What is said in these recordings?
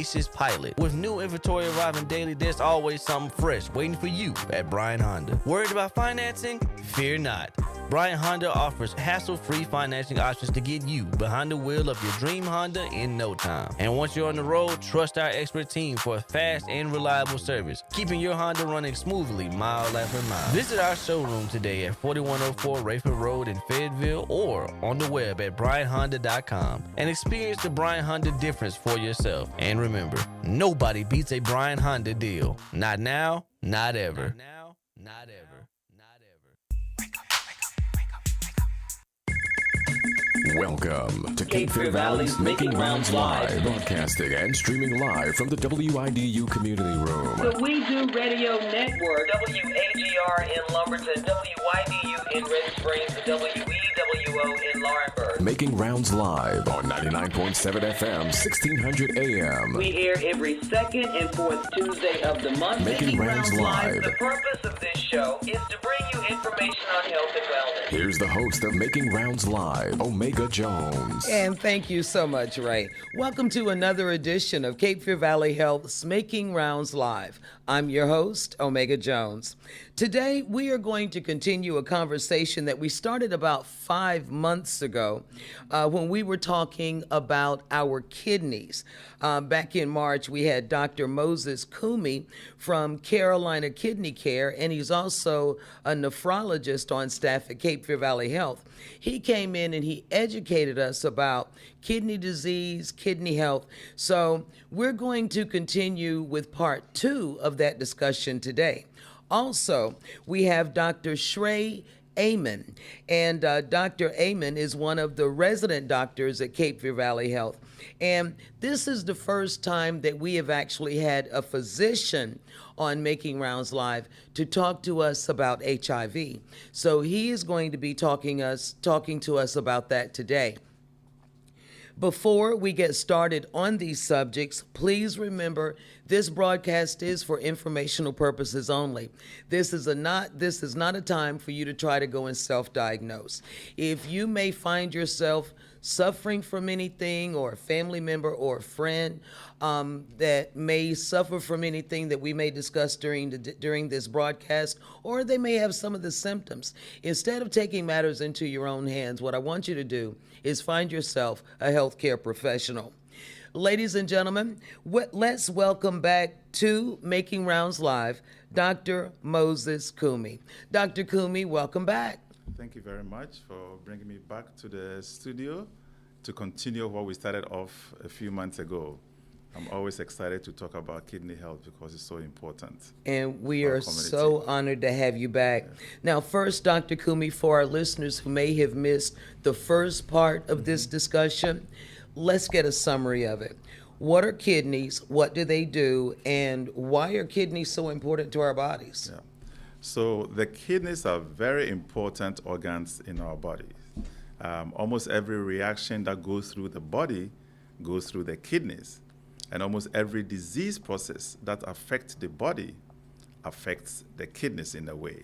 Spacious Pilot. With new inventory arriving daily, there's always something fresh waiting for you at Bryan Honda. Worried about financing? Fear not. Bryan Honda offers hassle-free financing options to get you behind the wheel of your dream Honda in no time. And once you're on the road, trust our expert team for a fast and reliable service, keeping your Honda running smoothly mile after mile. Visit our showroom today at 4104 Rayford Road in Fayetteville or on the web at bryanhonda.com and experience the Bryan Honda difference for yourself. And remember, nobody beats a Bryan Honda deal. Not now, not ever. Not now, not ever. Welcome to Cape Fear Valley's Making Rounds Live, broadcasting and streaming live from the WIDU Community Room. The WIDU Radio Network, WAGR in Lumberton, WYDU in Red Springs, WEWO in Laurinburg. Making Rounds Live on 99.7 FM, 1600 AM. We air every second and fourth Tuesday of the month. Making Rounds Live. The purpose of this show is to bring you information on health and wellness. Here's the host of Making Rounds Live, Omega Jones. And thank you so much, Ray. Welcome to another edition of Cape Fear Valley Health's Making Rounds Live. I'm your host, Omega Jones. Today, we are going to continue a conversation that we started about 5 months ago when we were talking about our kidneys. Back in March, we had Dr. Moses Kumi from Carolina Kidney Care, and he's also a nephrologist on staff at Cape Fear Valley Health. He came in and he educated us about kidney disease, kidney health. So we're going to continue with part 2 of that discussion today. Also, we have Dr. Shrey Amen, and Dr. Amen is one of the resident doctors at Cape Fear Valley Health. And this is the first time that we have actually had a physician on Making Rounds Live to talk to us about HIV. So he is going to be talking to us about that today. Before we get started on these subjects, please remember this broadcast is for informational purposes only. This is not a time for you to try to go and self-diagnose. If you may find yourself suffering from anything, or a family member or a friend that may suffer from anything that we may discuss during this broadcast, or they may have some of the symptoms, instead of taking matters into your own hands, what I want you to do is find yourself a healthcare professional. Ladies and gentlemen, let's welcome back to Making Rounds Live, Dr. Moses Kumi. Dr. Kumi, welcome back. Thank you very much for bringing me back to the studio to continue what we started off a few months ago. I'm always excited to talk about kidney health because it's so important. And we are so honored to have you back. Yeah. Now, first, Dr. Kumi, for our listeners who may have missed the first part of this discussion, let's get a summary of it. What are kidneys? What do they do? And why are kidneys so important to our bodies? Yeah. So the kidneys are very important organs in our body. Almost every reaction that goes through the body goes through the kidneys. And almost every disease process that affects the body affects the kidneys in a way.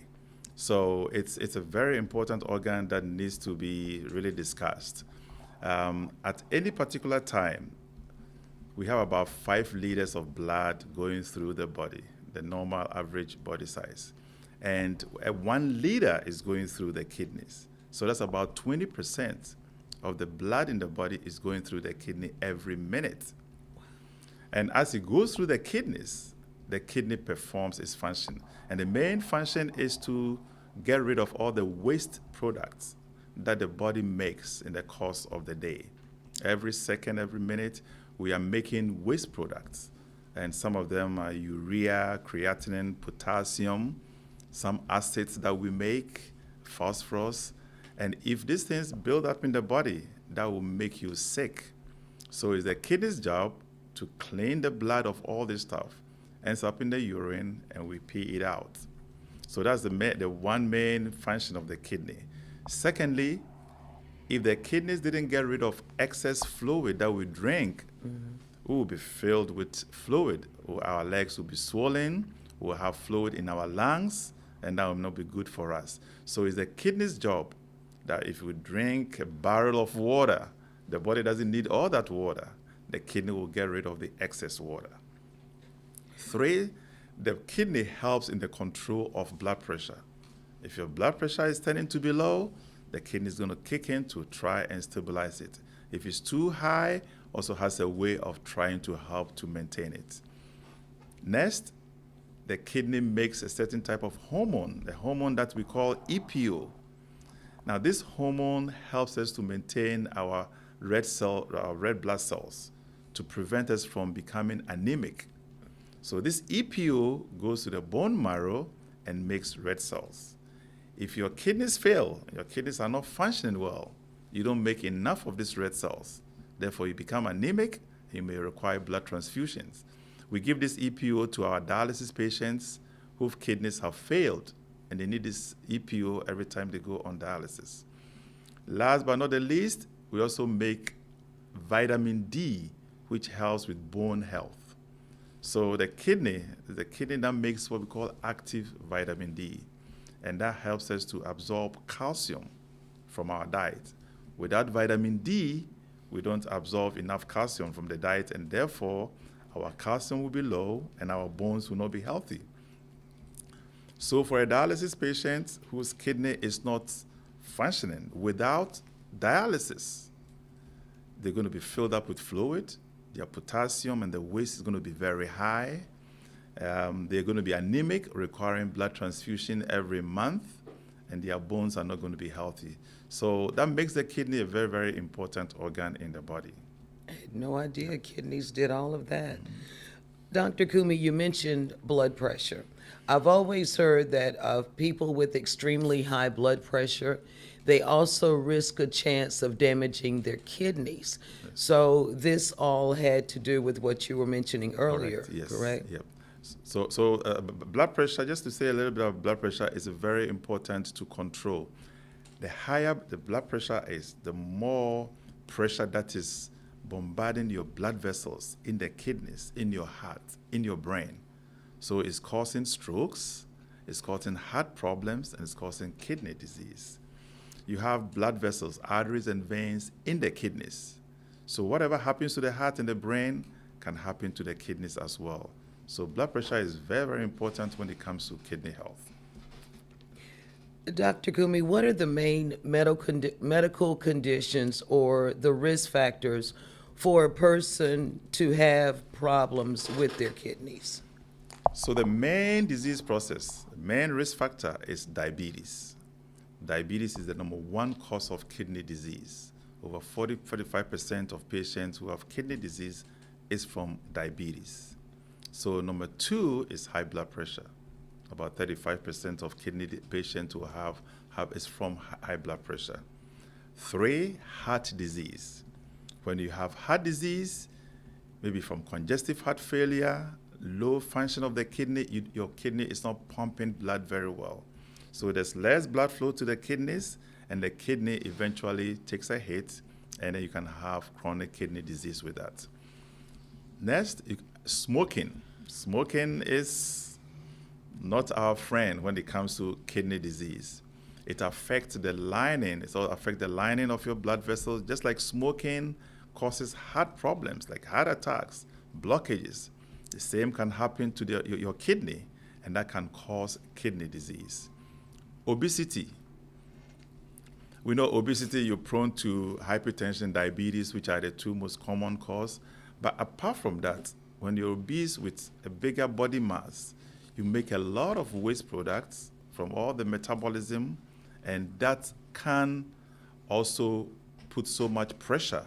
So it's a very important organ that needs to be really discussed. At any particular time, we have about 5 liters of blood going through the body, the normal average body size. And 1 liter is going through the kidneys. So that's about 20% of the blood in the body is going through the kidney every minute. And as it goes through the kidney performs its function. And the main function is to get rid of all the waste products that the body makes in the course of the day. Every second, every minute, we are making waste products. And some of them are urea, creatinine, potassium, some acids that we make, phosphorus. And if these things build up in the body, that will make you sick. So it's the kidney's job to clean the blood of all this stuff, ends up in the urine, and we pee it out. So that's the one main function of the kidney. Secondly, if the kidneys didn't get rid of excess fluid that we drink, we will be filled with fluid. Our legs will be swollen, we'll have fluid in our lungs, and that will not be good for us. So it's the kidney's job that if we drink a barrel of water, the body doesn't need all that water. the kidney will get rid of the excess water. 3, the kidney helps in the control of blood pressure. If your blood pressure is tending to be low, the kidney is going to kick in to try and stabilize it. If it's too high, also has a way of trying to help to maintain it. Next, the kidney makes a certain type of hormone, the hormone that we call EPO. Now, this hormone helps us to maintain our red blood cells to prevent us from becoming anemic. So this EPO goes to the bone marrow and makes red cells. If your kidneys fail, your kidneys are not functioning well, you don't make enough of these red cells. Therefore, you become anemic, you may require blood transfusions. We give this EPO to our dialysis patients whose kidneys have failed, and they need this EPO every time they go on dialysis. Last but not the least, we also make vitamin D, which helps with bone health. So the kidney that makes what we call active vitamin D, and that helps us to absorb calcium from our diet. Without vitamin D, we don't absorb enough calcium from the diet, and therefore our calcium will be low and our bones will not be healthy. So for a dialysis patient whose kidney is not functioning, without dialysis, they're going to be filled up with fluid, their potassium and the waste is going to be very high. They're going to be anemic, requiring blood transfusion every month, and their bones are not going to be healthy. So that makes the kidney a very, very important organ in the body. I had no idea kidneys did all of that. Dr. Kumi, you mentioned blood pressure. I've always heard that of people with extremely high blood pressure, they also risk a chance of damaging their kidneys. So this all had to do with what you were mentioning earlier, Correct? Yes. correct? Yep. So blood pressure, just to say a little bit of blood pressure, is very important to control. The higher the blood pressure is, the more pressure that is bombarding your blood vessels in the kidneys, in your heart, in your brain. So it's causing strokes, it's causing heart problems, and it's causing kidney disease. You have blood vessels, arteries, and veins in the kidneys. So whatever happens to the heart and the brain can happen to the kidneys as well. So blood pressure is very, very important when it comes to kidney health. Dr. Kumi, what are the main medical conditions or the risk factors for a person to have problems with their kidneys? So the main disease process, the main risk factor is diabetes. Diabetes is the number one cause of kidney disease. Over 45% of patients who have kidney disease is from diabetes. So number 2 is high blood pressure. About 35% of kidney patients who have is from high blood pressure. 3, heart disease. When you have heart disease, maybe from congestive heart failure, low function of the kidney, your kidney is not pumping blood very well. So there's less blood flow to the kidneys, and the kidney eventually takes a hit, and then you can have chronic kidney disease with that. Next, smoking. Smoking is not our friend when it comes to kidney disease. It affects the lining. It also affects the lining of your blood vessels, just like smoking causes heart problems, like heart attacks, blockages. The same can happen to your kidney, and that can cause kidney disease. Obesity. We know obesity, you're prone to hypertension, diabetes, which are the 2 most common causes. But apart from that, when you're obese with a bigger body mass, you make a lot of waste products from all the metabolism, and that can also put so much pressure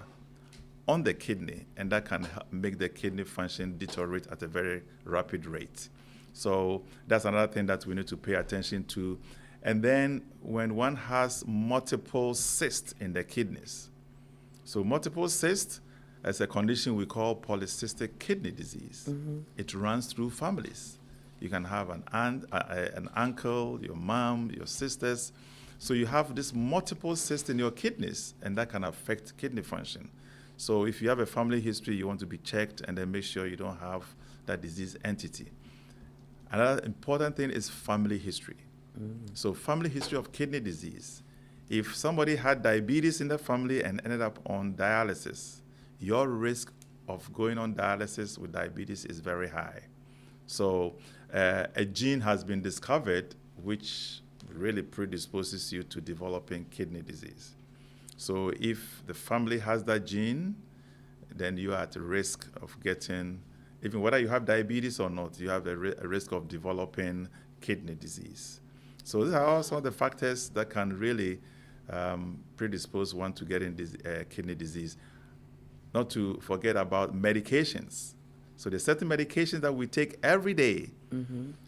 on the kidney, and that can make the kidney function deteriorate at a very rapid rate. So that's another thing that we need to pay attention to. And then when one has multiple cysts in the kidneys. So multiple cysts is a condition we call polycystic kidney disease. Mm-hmm. It runs through families. You can have an aunt, an uncle, your mom, your sisters. So you have this multiple cysts in your kidneys, and that can affect kidney function. So if you have a family history, you want to be checked and then make sure you don't have that disease entity. Another important thing is family history. So family history of kidney disease. If somebody had diabetes in the family and ended up on dialysis, your risk of going on dialysis with diabetes is very high. So a gene has been discovered which really predisposes you to developing kidney disease. So if the family has that gene, then you are at risk of getting, even whether you have diabetes or not, you have a risk of developing kidney disease. So these are also the factors that can really predispose one to getting kidney disease. Not to forget about medications. So there's certain medications that we take every day,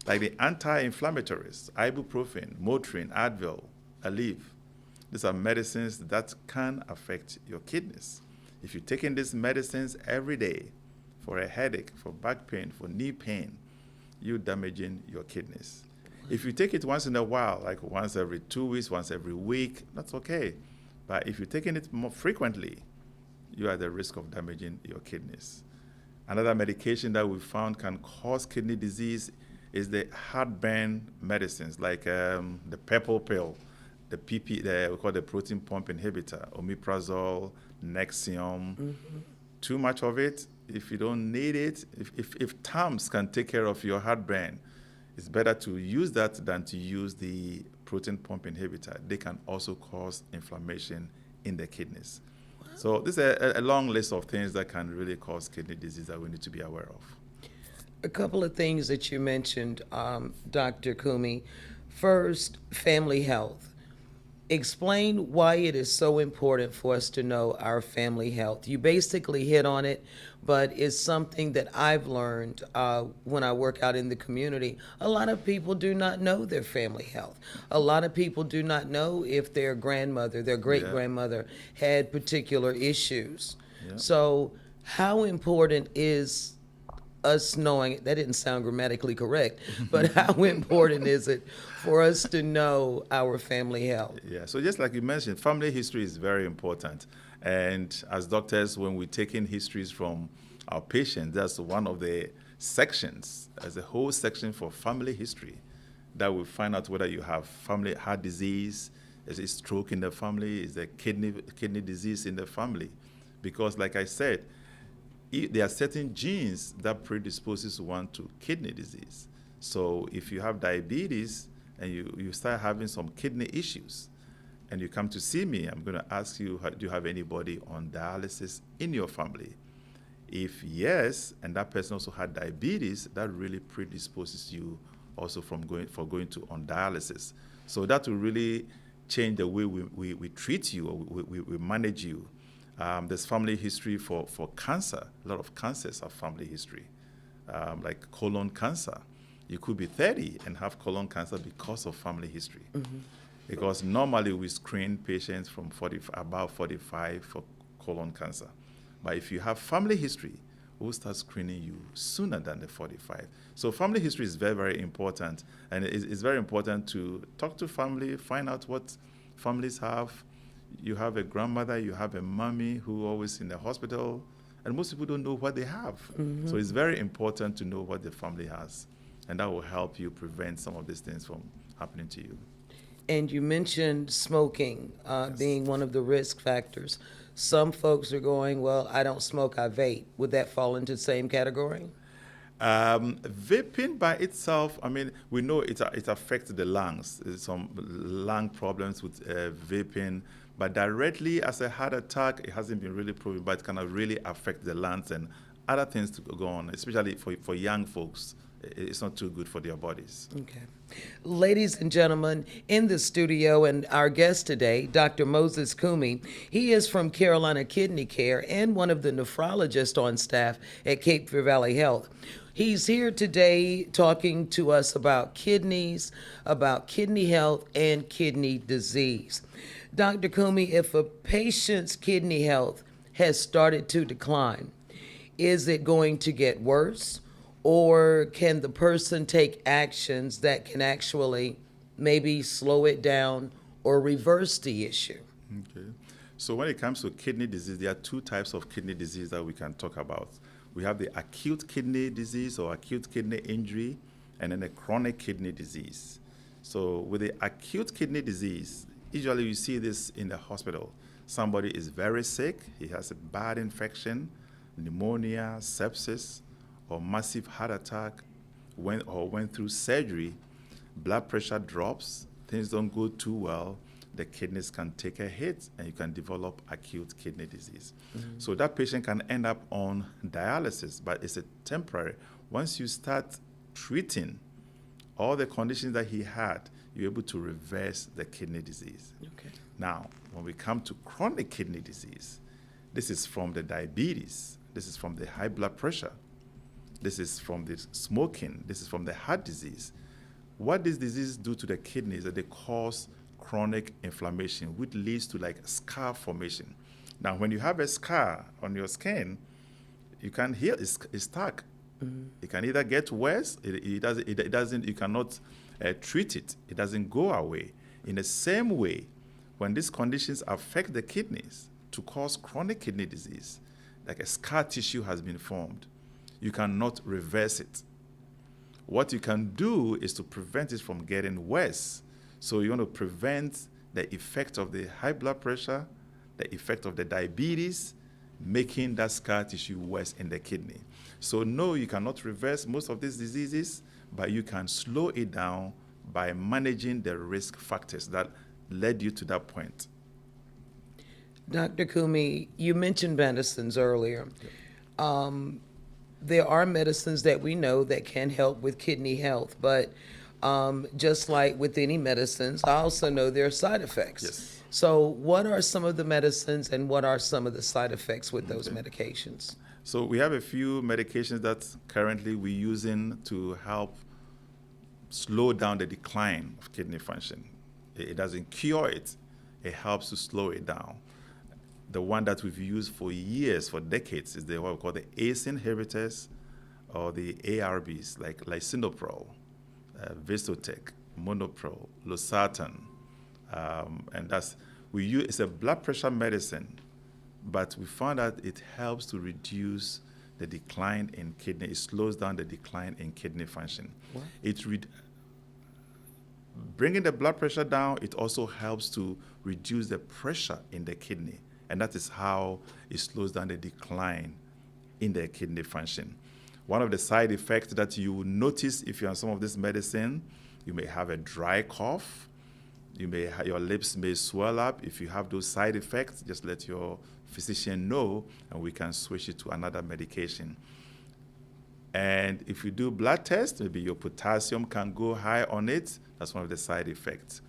like the anti-inflammatories, ibuprofen, Motrin, Advil, Aleve. These are medicines that can affect your kidneys. If you're taking these medicines every day for a headache, for back pain, for knee pain, you're damaging your kidneys. If you take it once in a while, like once every 2 weeks, once every week, that's okay. But if you're taking it more frequently, you are at the risk of damaging your kidneys. Another medication that we found can cause kidney disease is the heartburn medicines, like the purple pill, the we call the proton pump inhibitor, omeprazole, Nexium. Too much of it, if you don't need it, if Tums can take care of your heartburn, it's better to use that than to use the proton pump inhibitor. They can also cause inflammation in the kidneys. So this is a long list of things that can really cause kidney disease that we need to be aware of. A couple of things that you mentioned, Dr. Kumi. First, family health. Explain why it is so important for us to know our family health. You basically hit on it, but it's something that I've learned when I work out in the community. A lot of people do not know their family health. A lot of people do not know if their grandmother, their great-grandmother had particular issues. Yeah. So how important is us knowing, that didn't sound grammatically correct, but how important is it for us to know our family health? Yeah, so just like you mentioned, family history is very important. And as doctors, when we take in histories from our patients, that's one of the sections, as a whole section for family history, that will find out whether you have family heart disease, is a stroke in the family, is there kidney disease in the family. Because like I said, there are certain genes that predisposes one to kidney disease. So if you have diabetes and you start having some kidney issues and you come to see me, I'm going to ask you, do you have anybody on dialysis in your family? If yes, and that person also had diabetes, that really predisposes you also from going to on dialysis. So that will really change the way we treat you or we manage you. There's family history for cancer. A lot of cancers have family history, like colon cancer. You could be 30 and have colon cancer because of family history. Because normally we screen patients from about 45 for colon cancer. But if you have family history, we'll start screening you sooner than the 45. So family history is very, very important. And it's very important to talk to family, find out what families have. You have a grandmother, you have a mommy who always in the hospital, and most people don't know what they have. So it's very important to know what the family has, and that will help you prevent some of these things from happening to you. And you mentioned smoking being one of the risk factors. Some folks are going, well, I don't smoke, I vape. Would that fall into the same category? Vaping by itself, I mean, we know it affects the lungs. There's some lung problems with vaping, but directly as a heart attack, it hasn't been really proven, but it can really affect the lungs and other things to go on, especially for young folks. It's not too good for their bodies. Okay. Ladies and gentlemen, in the studio and our guest today, Dr. Moses Kumi. He is from Carolina Kidney Care and one of the nephrologists on staff at Cape Fear Valley Health. He's here today talking to us about kidneys, about kidney health, and kidney disease. Dr. Kumi, if a patient's kidney health has started to decline, is it going to get worse? Or can the person take actions that can actually maybe slow it down or reverse the issue? Okay. So when it comes to kidney disease, there are two types of kidney disease that we can talk about. We have the acute kidney disease or acute kidney injury, and then the chronic kidney disease. So with the acute kidney disease, usually you see this in the hospital. Somebody is very sick, he has a bad infection, pneumonia, sepsis, or massive heart attack, went through surgery, blood pressure drops, things don't go too well, the kidneys can take a hit and you can develop acute kidney disease. So that patient can end up on dialysis, but it's a temporary. Once you start treating all the conditions that he had, you're able to reverse the kidney disease. Okay. Now, when we come to chronic kidney disease, this is from the diabetes, this is from the high blood pressure, this is from the smoking, this is from the heart disease. What these diseases do to the kidneys is that they cause chronic inflammation, which leads to like scar formation. Now, when you have a scar on your skin, you can't heal, it's stuck. It can either get worse, it doesn't, you cannot treat it, it doesn't go away. In the same way, when these conditions affect the kidneys to cause chronic kidney disease, like a scar tissue has been formed, you cannot reverse it. What you can do is to prevent it from getting worse. So you want to prevent the effect of the high blood pressure, the effect of the diabetes, making that scar tissue worse in the kidney. So no, you cannot reverse most of these diseases, but you can slow it down by managing the risk factors that led you to that point. Dr. Kumi, you mentioned medicines earlier. There are medicines that we know that can help with kidney health, but just like with any medicines, I also know there are side effects. Yes. So what are some of the medicines and what are some of the side effects with those medications? So we have a few medications that currently we're using to help slow down the decline of kidney function. It doesn't cure it, it helps to slow it down. The one that we've used for years, for decades, is what we call the ACE inhibitors or the ARBs, like lisinopril, Visotec, Monopril, Losartan, and it's a blood pressure medicine, but we found that it helps to reduce the decline in kidney. It slows down the decline in kidney function. What? Bringing the blood pressure down, it also helps to reduce the pressure in the kidney, and that is how it slows down the decline in the kidney function. One of the side effects that you will notice if you're on some of this medicine, you may have a dry cough, your lips may swell up. If you have those side effects, just let your physician know and we can switch it to another medication. And if you do blood tests, maybe your potassium can go high on it. That's one of the side effects.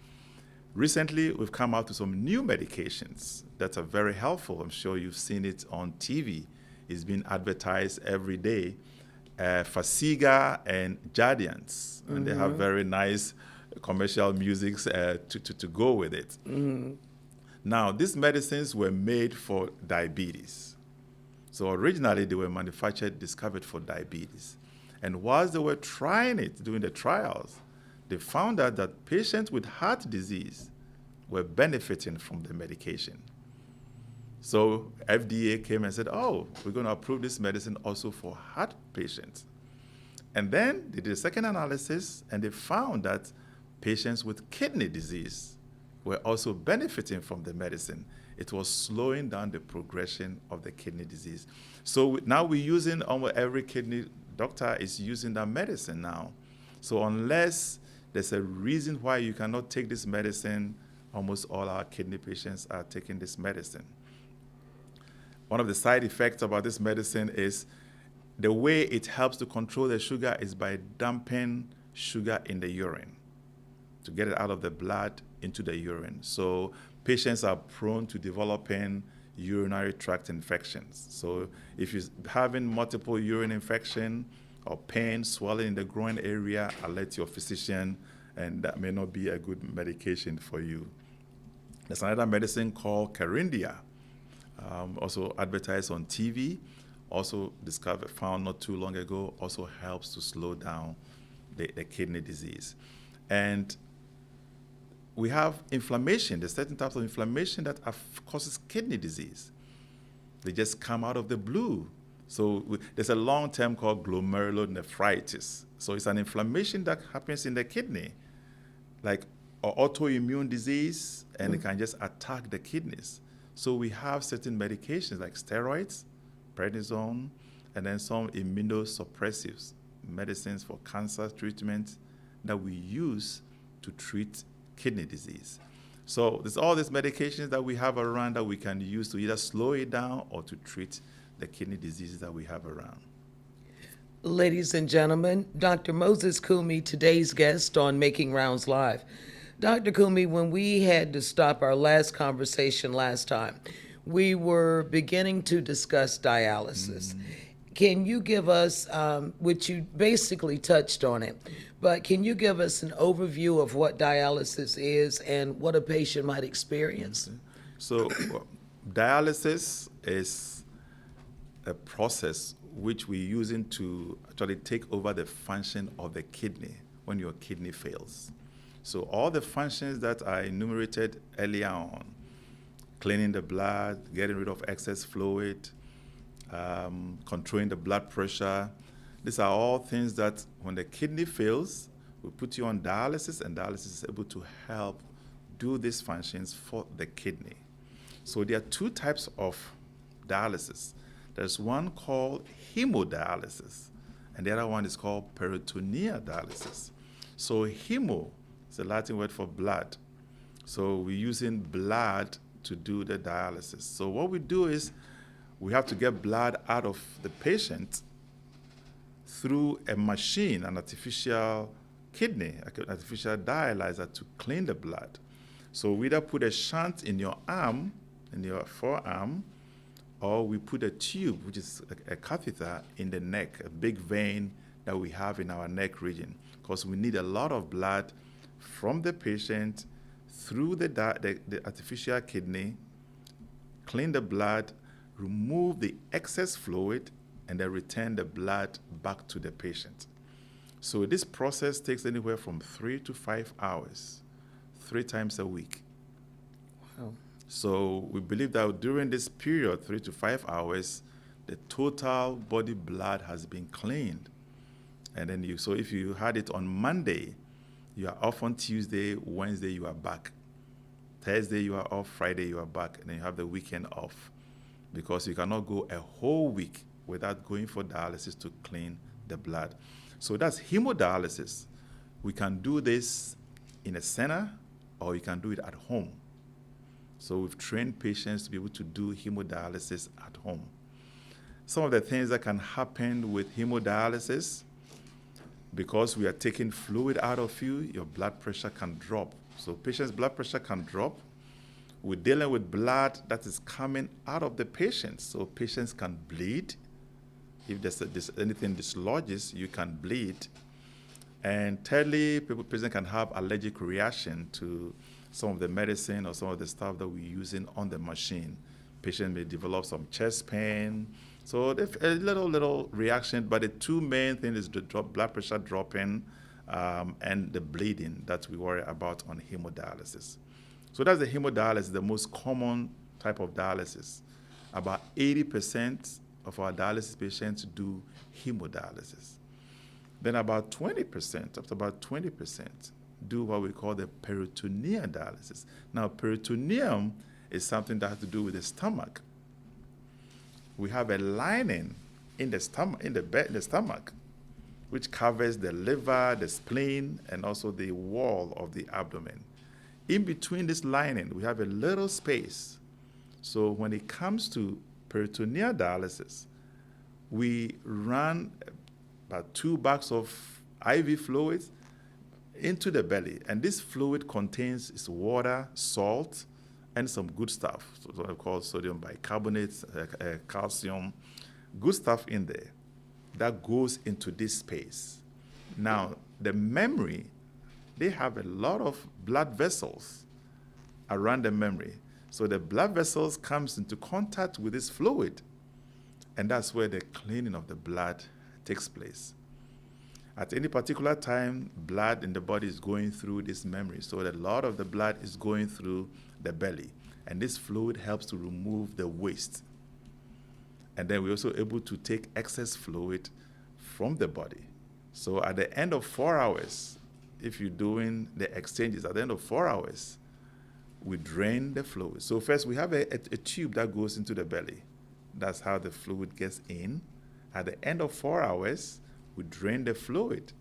Recently, we've come out with some new medications that are very helpful. I'm sure you've seen it on TV. It's been advertised every day. Farxiga and Jardiance, and they have very nice commercial music to go with it. Now, these medicines were made for diabetes. So originally, they were discovered for diabetes. And whilst they were trying it, doing the trials, they found out that patients with heart disease were benefiting from the medication. So FDA came and said, oh, we're going to approve this medicine also for heart patients. And then they did a second analysis, and they found that patients with kidney disease were also benefiting from the medicine. It was slowing down the progression of the kidney disease. So now we're using, almost every kidney doctor is using that medicine now. So unless there's a reason why you cannot take this medicine, almost all our kidney patients are taking this medicine. One of the side effects about this medicine is the way it helps to control the sugar is by dumping sugar in the urine to get it out of the blood into the urine. So patients are prone to developing urinary tract infections. So if you're having multiple urine infection or pain, swelling in the groin area, alert your physician, and that may not be a good medication for you. There's another medicine called Carindia, also advertised on TV, also found not too long ago, also helps to slow down the kidney disease. And we have inflammation. There's certain types of inflammation that causes kidney disease. They just come out of the blue. So there's a long term called glomerulonephritis. So it's an inflammation that happens in the kidney, like autoimmune disease, and it can just attack the kidneys. So we have certain medications like steroids, prednisone, and then some immunosuppressives, medicines for cancer treatment that we use to treat kidney disease. So there's all these medications that we have around that we can use to either slow it down or to treat the kidney diseases that we have around. Ladies and gentlemen, Dr. Moses Kumi, today's guest on Making Rounds Live. Dr. Kumi, when we had to stop our last conversation last time, we were beginning to discuss dialysis. Can you give us, which you basically touched on it, but can you give us an overview of what dialysis is and what a patient might experience? So dialysis is a process which we're using to actually take over the function of the kidney when your kidney fails. So all the functions that I enumerated earlier on, cleaning the blood, getting rid of excess fluid, controlling the blood pressure, these are all things that when the kidney fails, we put you on dialysis, and dialysis is able to help do these functions for the kidney. So there are two types of dialysis. There's one called hemodialysis, and the other one is called peritoneal dialysis. So hemo is a Latin word for blood. So we're using blood to do the dialysis. So what we do is we have to get blood out of the patient through a machine, an artificial kidney, an artificial dialyzer to clean the blood. So we either put a shunt in your arm, in your forearm, or we put a tube, which is a catheter, in the neck, a big vein that we have in our neck region, because we need a lot of blood from the patient through the artificial kidney, clean the blood, remove the excess fluid, and then return the blood back to the patient. So this process takes anywhere from 3 to 5 hours, 3 times a week. Wow. So we believe that during this period, 3 to 5 hours, the total body blood has been cleaned. And then so if you had it on Monday, you are off on Tuesday, Wednesday you are back. Thursday you are off, Friday you are back, and then you have the weekend off, because you cannot go a whole week without going for dialysis to clean the blood. So that's hemodialysis. We can do this in a center, or you can do it at home. So we've trained patients to be able to do hemodialysis at home. Some of the things that can happen with hemodialysis, because we are taking fluid out of you, your blood pressure can drop. So patient's blood pressure can drop. We're dealing with blood that is coming out of the patient. So patients can bleed. If there's anything dislodges, you can bleed. And thirdly, patient can have allergic reaction to some of the medicine or some of the stuff that we're using on the machine. Patient may develop some chest pain. So a little reaction, but the two main things is the blood pressure dropping and the bleeding that we worry about on hemodialysis. So that's the hemodialysis, the most common type of dialysis. About 80% of our dialysis patients do hemodialysis. Then about 20%, up to about 20%, do what we call the peritoneal dialysis. Now, peritoneum is something that has to do with the stomach. We have a lining in the stomach, which covers the liver, the spleen, and also the wall of the abdomen. In between this lining, we have a little space. So when it comes to peritoneal dialysis, we run about 2 bags of IV fluids into the belly. And this fluid contains water, salt, and some good stuff. So what we call sodium bicarbonate, calcium, good stuff in there that goes into this space. Now, the memory, they have a lot of blood vessels around the memory. So the blood vessels comes into contact with this fluid, and that's where the cleaning of the blood takes place. At any particular time, blood in the body is going through this memory. So a lot of the blood is going through the belly. And this fluid helps to remove the waste. And then we're also able to take excess fluid from the body. So at the end of 4 hours, if you're doing the exchanges, at the end of 4 hours, we drain the fluid. So first we have a tube that goes into the belly. That's how the fluid gets in. At the end of 4 hours, we drain the fluid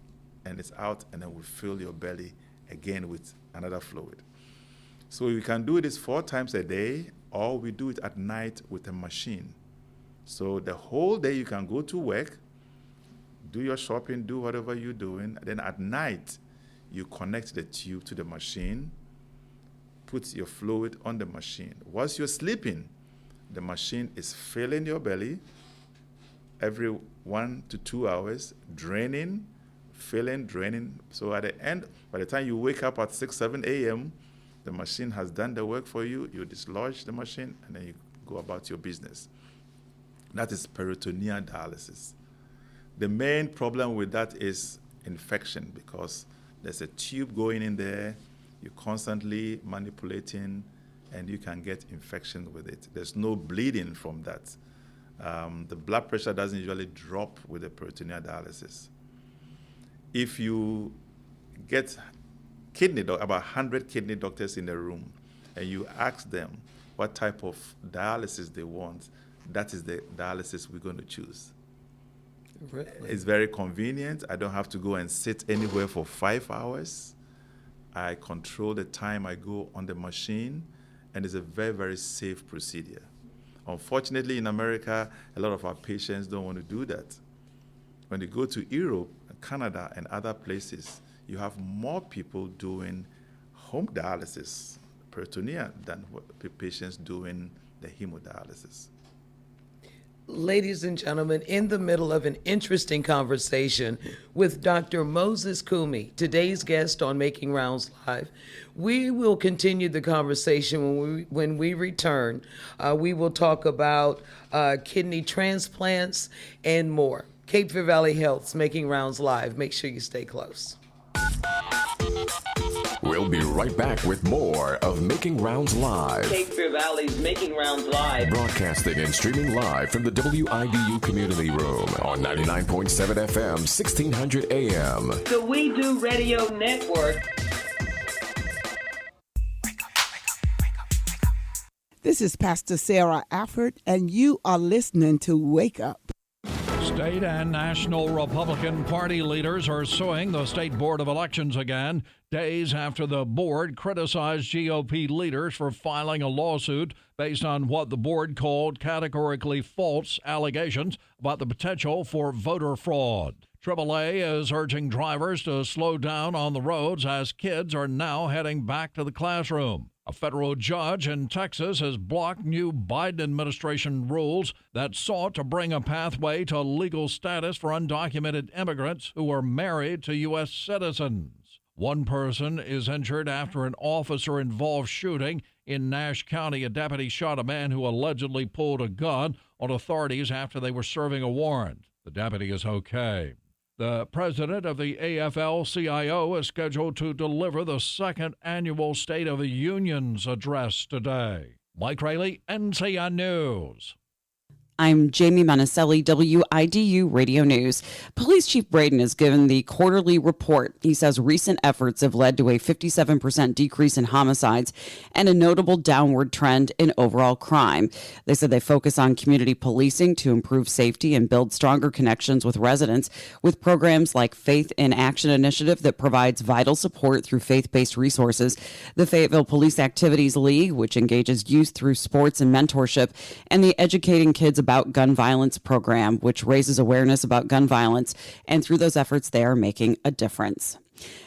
and it's out, and then we fill your belly again with another fluid. So we can do this 4 times a day, or we do it at night with a machine. So the whole day you can go to work, do your shopping, do whatever you're doing. Then at night, you connect the tube to the machine, put your fluid on the machine. Once you're sleeping, the machine is filling your belly every 1 to 2 hours, draining, filling, draining. So at the end, by the time you wake up at 6, 7 a.m., the machine has done the work for you. You dislodge the machine, and then you go about your business. That is peritoneal dialysis. The main problem with that is infection, because there's a tube going in there, you're constantly manipulating, and you can get infection with it. There's no bleeding from that. The blood pressure doesn't usually drop with the peritoneal dialysis. If you get about 100 kidney doctors in the room, and you ask them what type of dialysis they want, that is the dialysis we're going to choose. Really? It's very convenient. I don't have to go and sit anywhere for 5 hours. I control the time I go on the machine, and it's a very, very safe procedure. Unfortunately, in America, a lot of our patients don't want to do that. When they go to Europe, Canada, and other places, you have more people doing home dialysis, peritoneal, than patients doing the hemodialysis. Ladies and gentlemen, in the middle of an interesting conversation with Dr. Moses Kumi, today's guest on Making Rounds Live, we will continue the conversation when we return. We will talk about kidney transplants and more. Cape Fear Valley Health's Making Rounds Live. Make sure you stay close. We'll be right back with more of Making Rounds Live. Cape Fear Valley's Making Rounds Live. Broadcasting and streaming live from the WIDU Community Room on 99.7 FM, 1600 AM. The WIDU Radio Network. This is Pastor Sarah Afford, and you are listening to Wake Up. State and national Republican Party leaders are suing the State Board of Elections again, days after the board criticized GOP leaders for filing a lawsuit based on what the board called categorically false allegations about the potential for voter fraud. AAA is urging drivers to slow down on the roads as kids are now heading back to the classroom. A federal judge in Texas has blocked new Biden administration rules that sought to bring a pathway to legal status for undocumented immigrants who are married to U.S. citizens. One person is injured after an officer-involved shooting in Nash County. A deputy shot a man who allegedly pulled a gun on authorities after they were serving a warrant. The deputy is okay. The president of the AFL-CIO is scheduled to deliver the second annual State of the Union's address today. Mike Rayleigh, NCN News. I'm Jamie Monticelli, WIDU Radio News. Police Chief Braden has given the quarterly report. He says recent efforts have led to a 57% decrease in homicides and a notable downward trend in overall crime. They said they focus on community policing to improve safety and build stronger connections with residents with programs like Faith in Action Initiative that provides vital support through faith-based resources, the Fayetteville Police Activities League, which engages youth through sports and mentorship, and the Educating Kids About Gun Violence program, which raises awareness about gun violence, and through those efforts they are making a difference.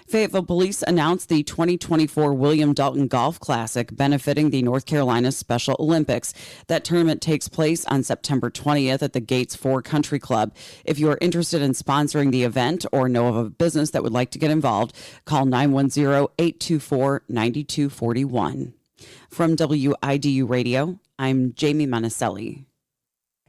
Fayetteville Police announced the 2024 William Dalton Golf Classic benefiting the North Carolina Special Olympics. That tournament takes place on September 20th at the Gates 4 Country Club. If you are interested in sponsoring the event or know of a business that would like to get involved, call 910-824-9241. From WIDU Radio, I'm Jamie Monticelli.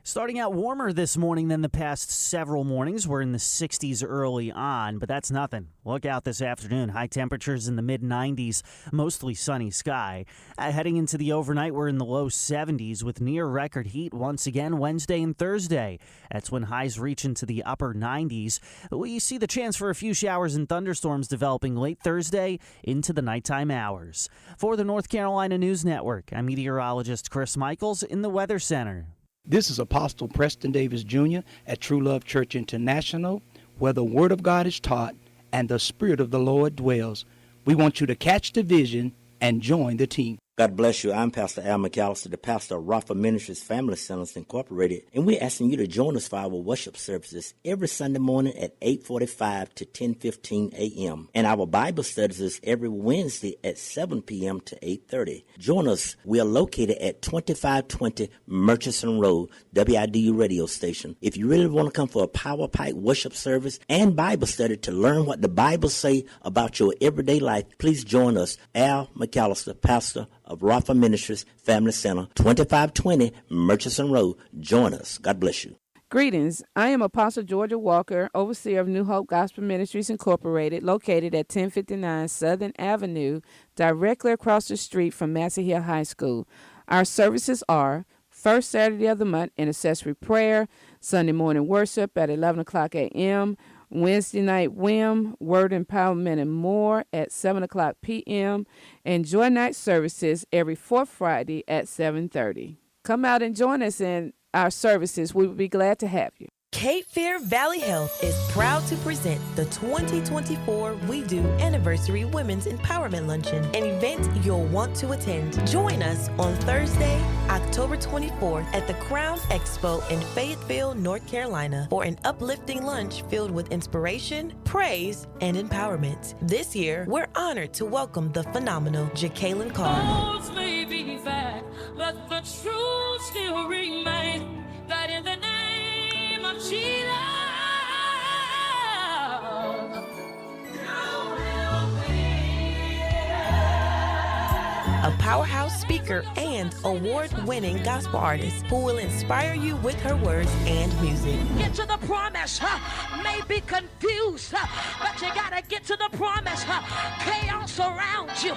Starting out warmer this morning than the past several mornings. We're in the 60s early on, but that's nothing. Look out this afternoon. High temperatures in the mid-90s, mostly sunny sky. Heading into the overnight, we're in the low 70s with near-record heat once again Wednesday and Thursday. That's when highs reach into the upper 90s. We see the chance for a few showers and thunderstorms developing late Thursday into the nighttime hours. For the North Carolina News Network, I'm meteorologist Chris Michaels in the Weather Center. This is Apostle Preston Davis Jr. at True Love Church International, where the Word of God is taught and the Spirit of the Lord dwells. We want you to catch the vision and join the team. God bless you. I'm Pastor Al McAllister, the pastor of Rafa Ministries Family Centers Incorporated, and we're asking you to join us for our worship services every Sunday morning at 8:45 to 10:15 a.m. And our Bible studies is every Wednesday at 7 p.m. to 8:30. Join us. We are located at 2520 Murchison Road, WIDU radio station. If you really want to come for a Power Pipe worship service and Bible study to learn what the Bible say about your everyday life, please join us. Al McAllister, pastor of Rafa Ministries Family Center, 2520 Murchison Road. Join us. God bless you. Greetings. I am Apostle Georgia Walker, overseer of New Hope Gospel Ministries Incorporated, located at 1059 Southern Avenue, directly across the street from Massey Hill High School. Our services are first Saturday of the month, intercessory prayer, Sunday morning worship at 11 o'clock a.m., Wednesday night WIM, Word Empowerment and More at 7 o'clock p.m., and Joy Night services every fourth Friday at 7:30. Come out and join us in our services. We would be glad to have you. Cape Fear Valley Health is proud to present the 2024 WIDU Anniversary Women's Empowerment Luncheon, an event you'll want to attend. Join us on Thursday, October 24th at the Crown Expo in Fayetteville, North Carolina for an uplifting lunch filled with inspiration, praise, and empowerment. This year, we're honored to welcome the phenomenal Jacqueline Carr. Both may be fact, but the truth still remains that in the name of Jesus, a powerhouse speaker and award-winning gospel artist who will inspire you with her words and music. get to the promise, may be confused, but you gotta get to the promise. Chaos around you,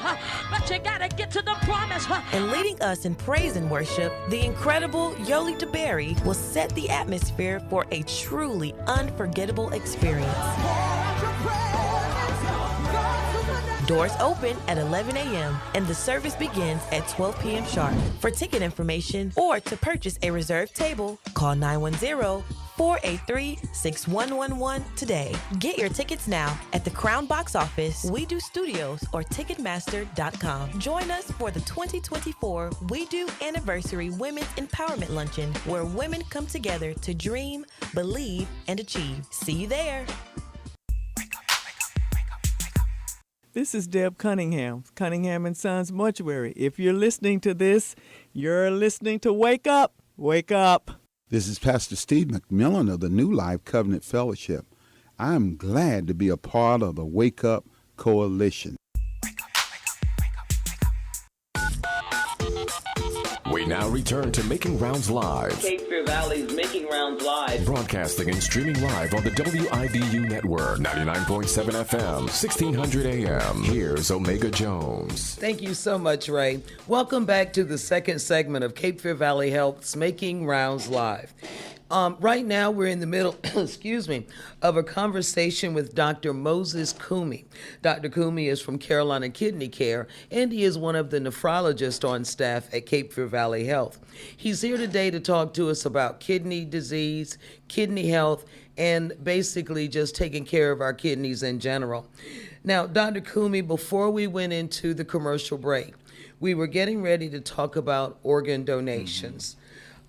but you gotta get to the promise. And leading us in praise and worship, the incredible Yoli DeBerry will set the atmosphere for a truly unforgettable experience. Doors open at 11 a.m. and the service begins at 12 p.m. sharp. For ticket information or to purchase a reserved table, call 910-483-6111 today. Get your tickets now at the Crown Box Office, WIDU Studios, or Ticketmaster.com. Join us for the 2024 WIDU Anniversary Women's Empowerment Luncheon, where women come together to dream, believe, and achieve. See you there. This is Deb Cunningham, Cunningham & Sons Mortuary. If you're listening to this, you're listening to Wake Up, Wake Up. This is Pastor Steve McMillan of the New Life Covenant Fellowship. I'm glad to be a part of the Wake Up Coalition. We now return to Making Rounds Live. Cape Fear Valley's Making Rounds Live. Broadcasting and streaming live on the WIDU network, 99.7 FM, 1600 AM. Here's Omega Jones. Thank you so much, Ray. Welcome back to the second segment of Cape Fear Valley Health's Making Rounds Live. Right now, we're in the middle, of a conversation with Dr. Moses Kumi. Dr. Kumi is from Carolina Kidney Care, and he is one of the nephrologists on staff at Cape Fear Valley Health. He's here today to talk to us about kidney disease, kidney health, and basically just taking care of our kidneys in general. Now, Dr. Kumi, before we went into the commercial break, we were getting ready to talk about organ donations.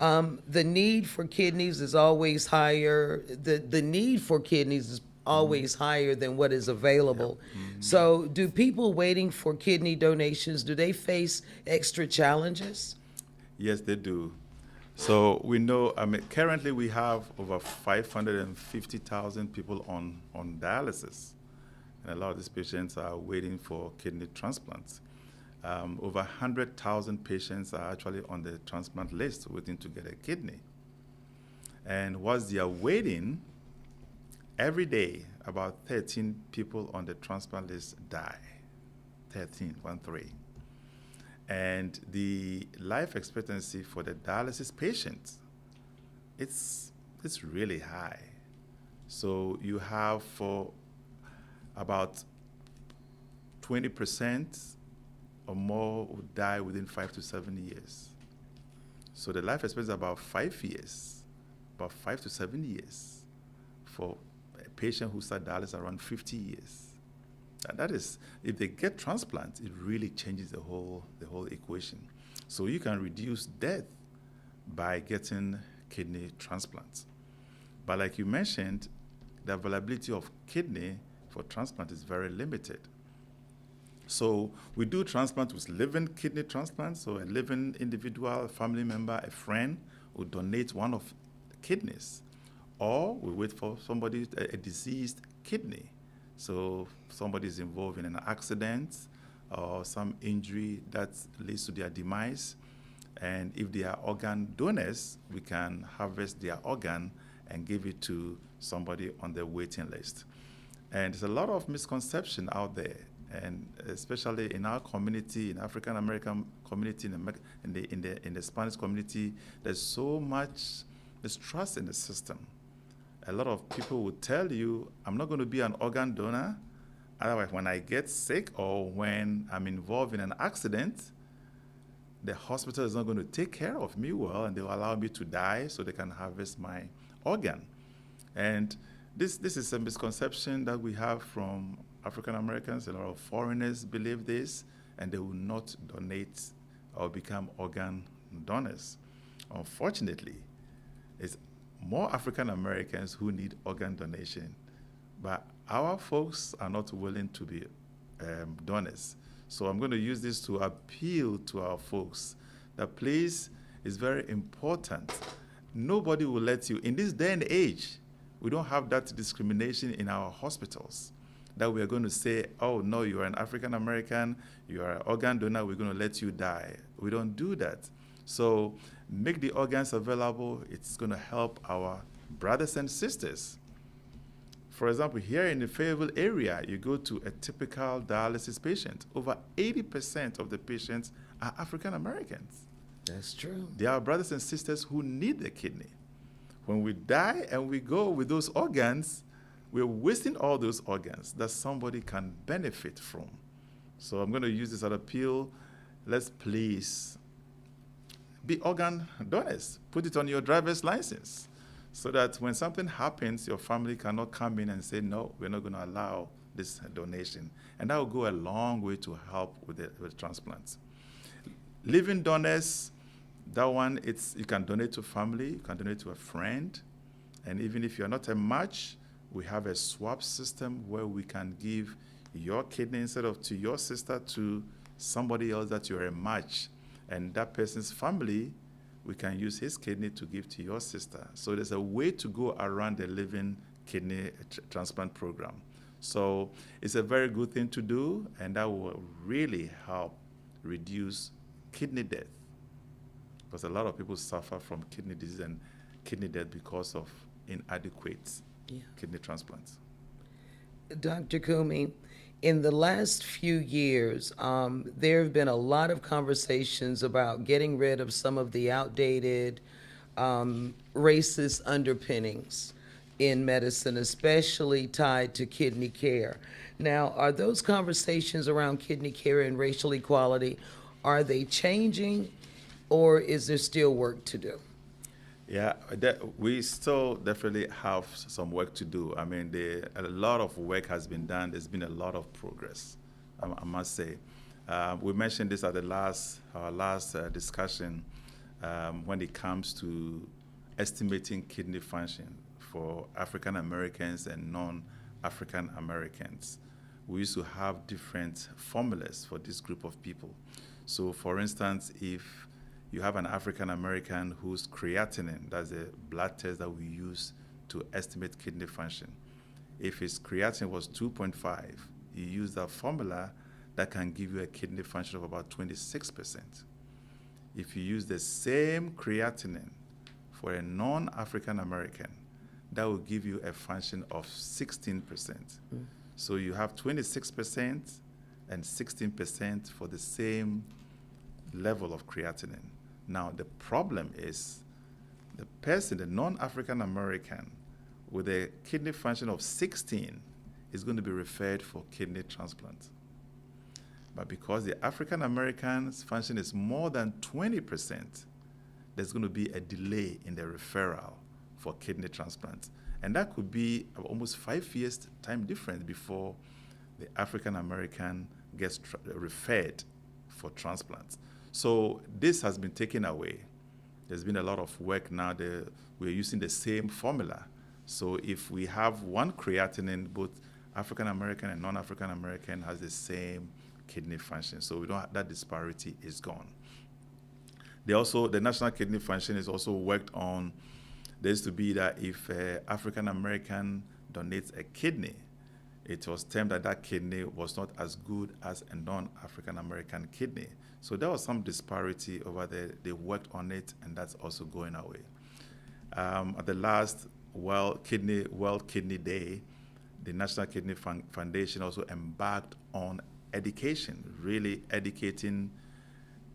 The need for kidneys is always higher. The need for kidneys is always higher than what is available. So do people waiting for kidney donations, do they face extra challenges? Yes, they do. So we know, currently we have over 550,000 people on dialysis. And a lot of these patients are waiting for kidney transplants. Over 100,000 patients are actually on the transplant list waiting to get a kidney. And whilst they are waiting, every day about 13 people on the transplant list die. 13. And the life expectancy for the dialysis patients, it's really high. So you have for about 20% or more who die within 5 to 7 years. So the life expectancy is about 5 years, about 5 to 7 years. For a patient who starts dialysis around 50 years. And that is, if they get transplant, it really changes the whole equation. So you can reduce death by getting kidney transplants. But like you mentioned, the availability of kidney for transplant is very limited. So we do transplant with living kidney transplants. So a living individual, a family member, a friend will donate one of the kidneys. Or we wait for somebody, a deceased kidney. So somebody is involved in an accident or some injury that leads to their demise. And if they are organ donors, we can harvest their organ and give it to somebody on the waiting list. And there's a lot of misconception out there, and especially in our community, in African American community, in the Spanish community, there's so much mistrust in the system. A lot of people will tell you, I'm not going to be an organ donor. Otherwise, when I get sick or when I'm involved in an accident, the hospital is not going to take care of me well, and they will allow me to die so they can harvest my organ. And this is a misconception that we have from African Americans. A lot of foreigners believe this, and they will not donate or become organ donors. Unfortunately, it's more African Americans who need organ donation, but our folks are not willing to be donors. So I'm going to use this to appeal to our folks that please, it's very important. Nobody will let you, in this day and age, we don't have that discrimination in our hospitals that we are going to say, oh no, you are an African American, you are an organ donor, we're going to let you die. We don't do that. So make the organs available. It's going to help our brothers and sisters. For example, here in the Fayetteville area, you go to a typical dialysis patient. Over 80% of the patients are African Americans. That's true. They are brothers and sisters who need the kidney. When we die and we go with those organs, we're wasting all those organs that somebody can benefit from. So I'm going to use this as an appeal. Let's please be organ donors. Put it on your driver's license so that when something happens, your family cannot come in and say, no, we're not going to allow this donation. And that will go a long way to help with transplants. Living donors, that one, you can donate to family, you can donate to a friend. And even if you're not a match, we have a swap system where we can give your kidney instead of to your sister to somebody else that you're a match. And that person's family, we can use his kidney to give to your sister. So there's a way to go around the living kidney transplant program. So it's a very good thing to do, and that will really help reduce kidney death. Because a lot of people suffer from kidney disease and kidney death because of inadequate kidney transplants. Dr. Kumi, in the last few years, there have been a lot of conversations about getting rid of some of the outdated racist underpinnings in medicine, especially tied to kidney care. Now, are those conversations around kidney care and racial equality, are they changing, or is there still work to do? Yeah, we still definitely have some work to do. I mean, a lot of work has been done. There's been a lot of progress, I must say. We mentioned this at our last discussion when it comes to estimating kidney function for African Americans and non-African Americans. We used to have different formulas for this group of people. So, for instance, if you have an African American whose creatinine, that's a blood test that we use to estimate kidney function. If his creatinine was 2.5, you use that formula that can give you a kidney function of about 26%. If you use the same creatinine for a non-African American, that will give you a function of 16%. So you have 26% and 16% for the same level of creatinine. Now, the problem is the person, the non-African American, with a kidney function of 16 is going to be referred for kidney transplant. But because the African American's function is more than 20%, there's going to be a delay in the referral for kidney transplants. And that could be almost 5 years time difference before the African American gets referred for transplants. So this has been taken away. There's been a lot of work now. We're using the same formula. So if we have one creatinine, both African American and non-African American has the same kidney function. So we don't that disparity is gone. The National Kidney Function is also worked on. There used to be that if African American donates a kidney, it was termed that kidney was not as good as a non-African American kidney. So there was some disparity over there. They worked on it, and that's also going away. At the last World Kidney Day, the National Kidney Foundation also embarked on education, really educating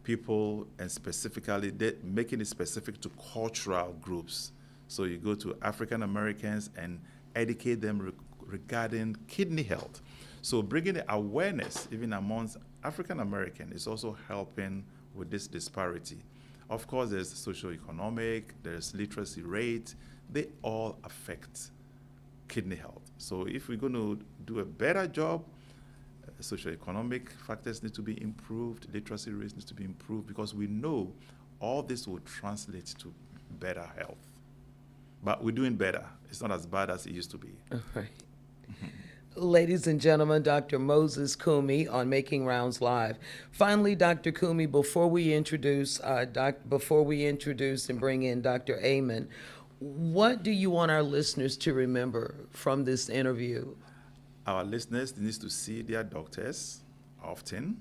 people, and specifically making it specific to cultural groups. So you go to African Americans and educate them regarding kidney health. So bringing the awareness even amongst African Americans is also helping with this disparity. Of course, there's socioeconomic, there's literacy rate. They all affect kidney health. So if we're going to do a better job, socioeconomic factors need to be improved, literacy rates need to be improved, because we know all this will translate to better health. But we're doing better. It's not as bad as it used to be. All right. Ladies and gentlemen, Dr. Moses Kumi on Making Rounds Live. Finally, Dr. Kumi, before we introduce and bring in Dr. Amen, what do you want our listeners to remember from this interview? Our listeners need to see their doctors often.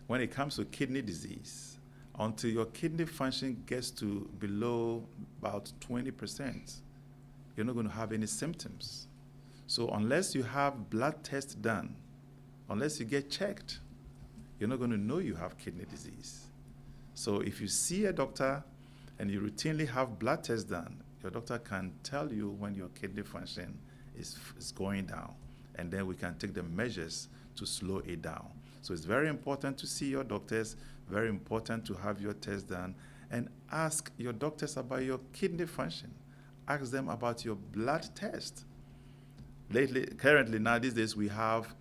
When it comes to kidney disease, until your kidney function gets to below about 20%, you're not going to have any symptoms. So unless you have blood tests done, unless you get checked, you're not going to know you have kidney disease. So if you see a doctor and you routinely have blood tests done, your doctor can tell you when your kidney function is going down, and then we can take the measures to slow it down. So it's very important to see your doctors, very important to have your test done, and ask your doctors about your kidney function. Ask them about your blood test. Currently, now these days, we have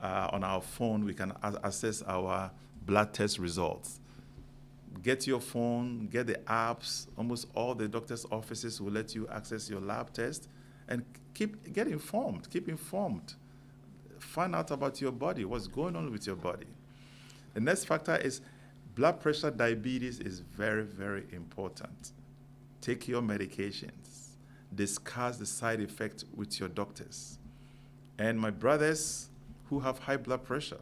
on our phone, we can access our blood test results. Get your phone, get the apps. Almost all the doctor's offices will let you access your lab test, and get informed. Keep informed. Find out about your body, what's going on with your body. The next factor is blood pressure. Diabetes is very, very important. Take your medications. Discuss the side effects with your doctors. And my brothers who have high blood pressure,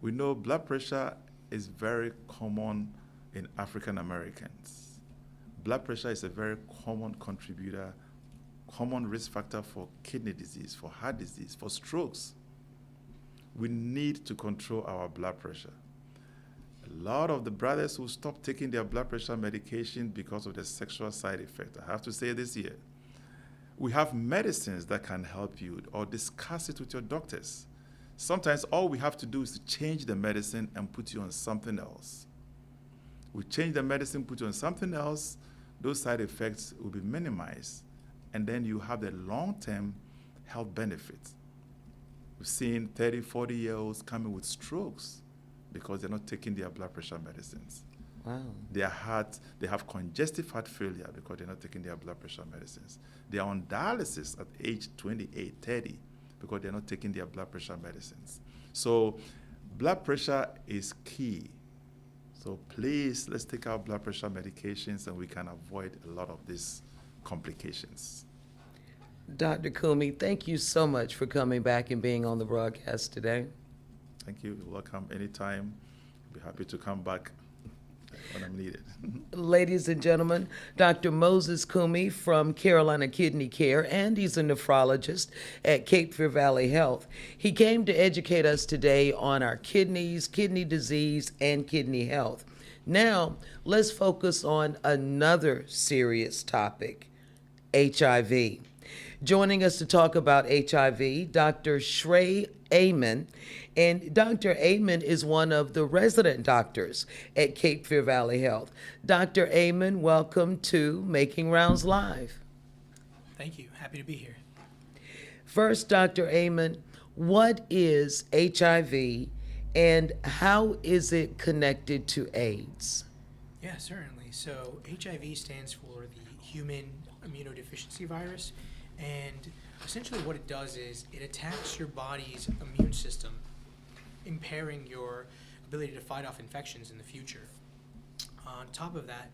we know blood pressure is very common in African Americans. Blood pressure is a very common contributor, common risk factor for kidney disease, for heart disease, for strokes. We need to control our blood pressure. A lot of the brothers who stop taking their blood pressure medication because of the sexual side effect. I have to say this here. We have medicines that can help you, or discuss it with your doctors. Sometimes all we have to do is to change the medicine and put you on something else. We change the medicine, put you on something else, those side effects will be minimized, and then you have the long-term health benefits. We've seen 30, 40-year-olds coming with strokes because they're not taking their blood pressure medicines. Wow. Their heart, they have congestive heart failure because they're not taking their blood pressure medicines. They are on dialysis at age 28, 30 because they're not taking their blood pressure medicines. So blood pressure is key. So please, let's take our blood pressure medications and we can avoid a lot of these complications. Dr. Kumi, thank you so much for coming back and being on the broadcast today. Thank you. You're welcome anytime. I'll be happy to come back when I'm needed. Ladies and gentlemen, Dr. Moses Kumi from Carolina Kidney Care, and he's a nephrologist at Cape Fear Valley Health. He came to educate us today on our kidneys, kidney disease, and kidney health. Now, let's focus on another serious topic, HIV. Joining us to talk about HIV, Dr. Shrey Amen. And Dr. Amen is one of the resident doctors at Cape Fear Valley Health. Dr. Amen, welcome to Making Rounds Live. Thank you. Happy to be here. First, Dr. Amen, what is HIV and how is it connected to AIDS? Yeah, certainly. So HIV stands for the human immunodeficiency virus, and essentially what it does is it attacks your body's immune system, impairing your ability to fight off infections in the future. On top of that,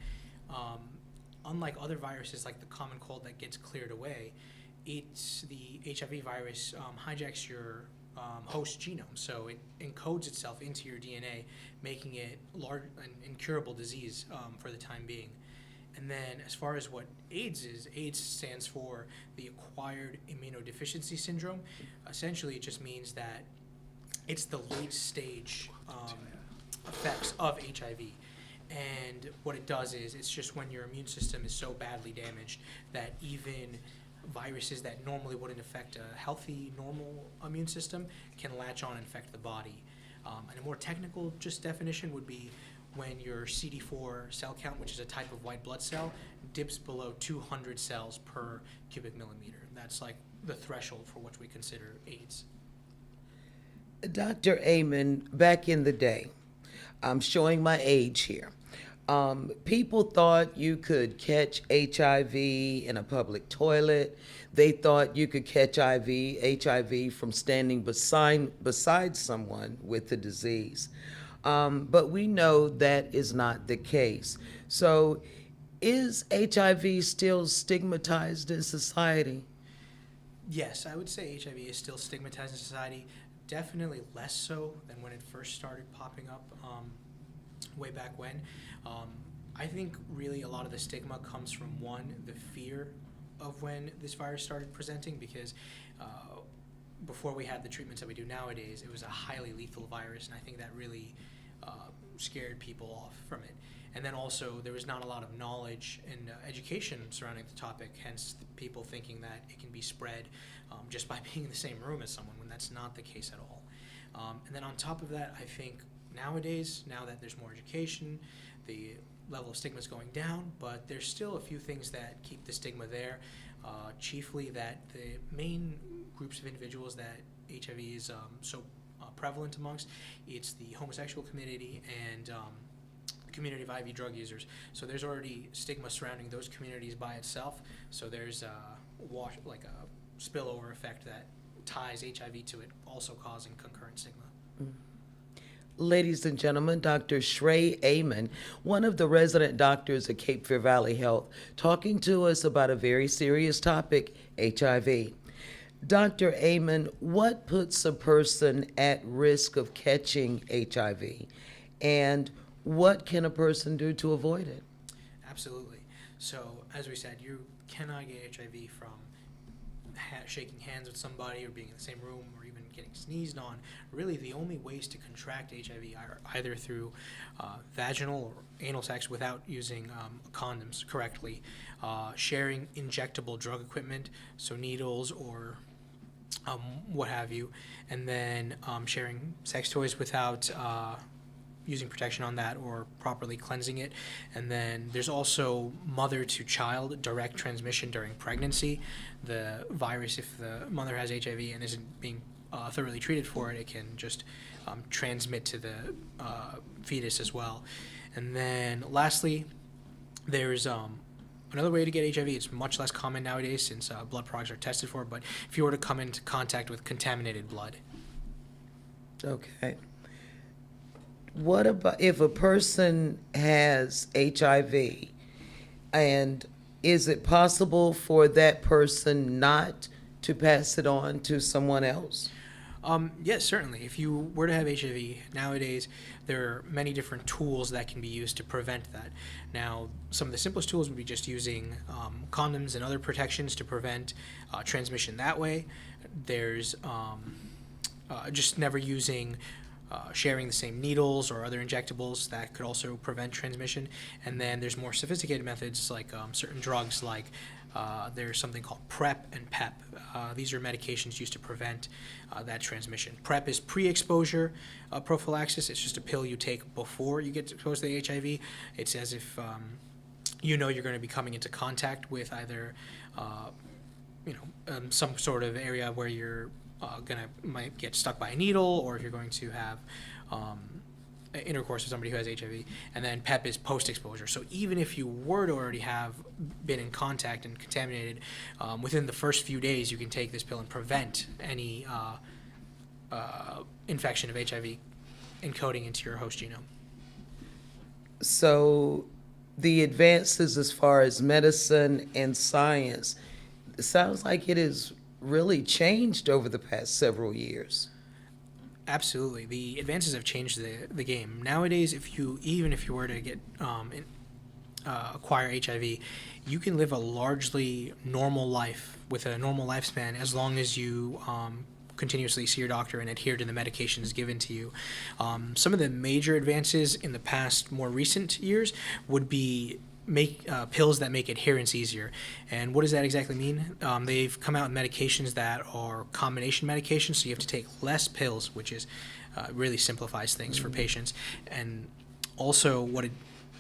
unlike other viruses like the common cold that gets cleared away, the HIV virus hijacks your host genome, so it encodes itself into your DNA, making it an incurable disease for the time being. And then as far as what AIDS is, AIDS stands for the acquired immunodeficiency syndrome. Essentially, it just means that it's the late stage effects of HIV. And what it does is it's just when your immune system is so badly damaged that even viruses that normally wouldn't affect a healthy, normal immune system can latch on and infect the body. And a more technical just definition would be when your CD4 cell count, which is a type of white blood cell, dips below 200 cells per cubic millimeter. That's like the threshold for what we consider AIDS. Dr. Amen, back in the day, I'm showing my age here. People thought you could catch HIV in a public toilet. They thought you could catch HIV from standing beside someone with the disease. But we know that is not the case. So is HIV still stigmatized in society? Yes, I would say HIV is still stigmatized in society. Definitely less so than when it first started popping up way back when. I think really a lot of the stigma comes from, one, the fear of when this virus started presenting, because before we had the treatments that we do nowadays, it was a highly lethal virus, and I think that really scared people off from it. And then also there was not a lot of knowledge and education surrounding the topic, hence people thinking that it can be spread just by being in the same room as someone, when that's not the case at all. And then on top of that, I think nowadays, now that there's more education, the level of stigma is going down, but there's still a few things that keep the stigma there, chiefly that the main groups of individuals that HIV is so prevalent amongst, it's the homosexual community and the community of IV drug users. So there's already stigma surrounding those communities by itself, so there's a spillover effect that ties HIV to it, also causing concurrent stigma. Ladies and gentlemen, Dr. Shrey Amen, one of the resident doctors at Cape Fear Valley Health, talking to us about a very serious topic, HIV. Dr. Amen, what puts a person at risk of catching HIV, and what can a person do to avoid it? Absolutely. So, as we said, you cannot get HIV from shaking hands with somebody or being in the same room or even getting sneezed on. Really, the only ways to contract HIV are either through vaginal or anal sex without using condoms correctly, sharing injectable drug equipment, so needles or what have you, and then sharing sex toys without using protection on that or properly cleansing it. And then there's also mother to child direct transmission during pregnancy. The virus, if the mother has HIV and isn't being thoroughly treated for it, it can just transmit to the fetus as well. And then lastly, there's another way to get HIV. It's much less common nowadays since blood products are tested for it, but if you were to come into contact with contaminated blood. Okay. What about if a person has HIV, and is it possible for that person not to pass it on to someone else? Yes, certainly. If you were to have HIV nowadays, there are many different tools that can be used to prevent that. Now, some of the simplest tools would be just using condoms and other protections to prevent transmission that way. There's just never using sharing the same needles or other injectables that could also prevent transmission. And then there's more sophisticated methods like certain drugs like There's something called PrEP and PEP. These are medications used to prevent that transmission. PrEP is pre-exposure prophylaxis. It's just a pill you take before you get exposed to the HIV. It's as if you know you're going to be coming into contact with either some sort of area where you're might get stuck by a needle, or if you're going to have intercourse with somebody who has HIV. And then PEP is post-exposure. So even if you were to already have been in contact and contaminated, within the first few days you can take this pill and prevent any infection of HIV encoding into your host genome. So the advances as far as medicine and science, it sounds like it has really changed over the past several years. Absolutely. The advances have changed the game. Nowadays, even if you were to get acquire HIV, you can live a largely normal life with a normal lifespan as long as you continuously see your doctor and adhere to the medications given to you. Some of the major advances in the past, more recent years, would be pills that make adherence easier. And what does that exactly mean? They've come out with medications that are combination medications, so you have to take less pills, which is really simplifies things for patients. And also